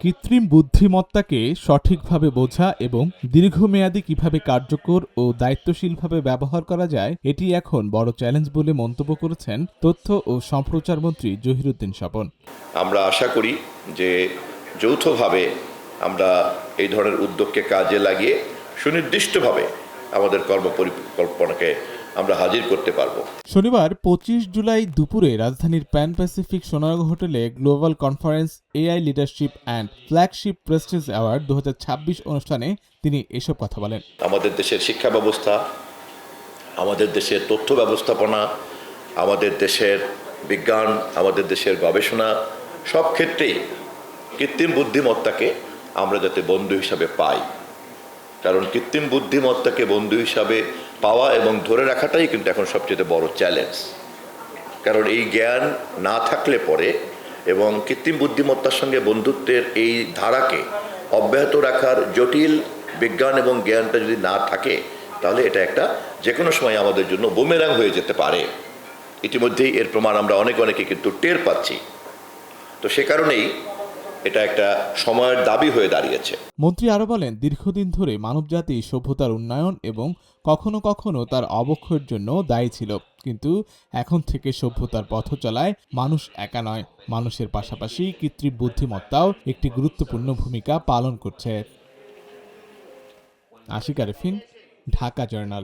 কৃত্রিম বুদ্ধিমত্তাকে সঠিকভাবে বোঝা এবং দীর্ঘমেয়াদী কিভাবে কার্যকর ও দায়িত্বশীলভাবে ব্যবহার করা যায় এটি এখন বড় চ্যালেঞ্জ বলে মন্তব্য করেছেন তথ্য ও সম্প্রচার মন্ত্রী জহিরুদ্দিন স্বপন। আমরা আশা করি যে যৌথভাবে আমরা এই ধরনের উদ্যোগকে কাজে লাগিয়ে সুনির্দিষ্টভাবে আমাদের কর্মপরিকল্পনাকে আমরা হাজির করতে পারব। শনিবার ২৫ জুলাই দুপুরে রাজধানীর প্যান প্যাসিফিক সোনারগাঁ হোটেলে global conference AI leadership and flagship Prestige award ২০২৬ অনুষ্ঠানে তিনি এসব কথা বলেন। আমাদের দেশের শিক্ষা ব্যবস্থা, আমাদের দেশের তথ্য ব্যবস্থাপনা, আমাদের দেশের বিজ্ঞান, আমাদের দেশের গবেষণা সব ক্ষেত্রেই কৃত্রিম বুদ্ধিমত্তাকে আমরা যাতে বন্ধু হিসাবে পাই, কারণ কৃত্রিম বুদ্ধিমত্তাকে বন্ধু হিসাবে পাওয়া এবং ধরে রাখাটাই কিন্তু এখন সবচেয়ে বড় চ্যালেঞ্জ। কারণ এই জ্ঞান না থাকলে পরে এবং কৃত্রিম বুদ্ধিমত্তার সঙ্গে বন্ধুত্বের এই ধারাকে অব্যাহত রাখার জটিল বিজ্ঞান এবং জ্ঞানটা যদি না থাকে তাহলে এটা একটা যে কোনো সময় আমাদের জন্য বুমেরাং হয়ে যেতে পারে। ইতিমধ্যেই এর প্রমাণ আমরা অনেকে কিন্তু টের পাচ্ছি। তো সে কারণেই এটা একটা সময়ের দাবি হয়ে দাঁড়িয়েছে। মন্ত্রী আরো বলেন, দীর্ঘদিন ধরে মানবজাতি সভ্যতার উন্নয়ন এবং কখনো কখনো তার অবক্ষয়ের জন্য দায়ী ছিল, কিন্তু এখন থেকে সভ্যতার পথ চলায় মানুষ একা নয়, মানুষের পাশাপাশি কৃত্রিম বুদ্ধিমত্তাও একটি গুরুত্বপূর্ণ ভূমিকা পালন করছে। আশিক আরেফিন, ঢাকা জার্নাল।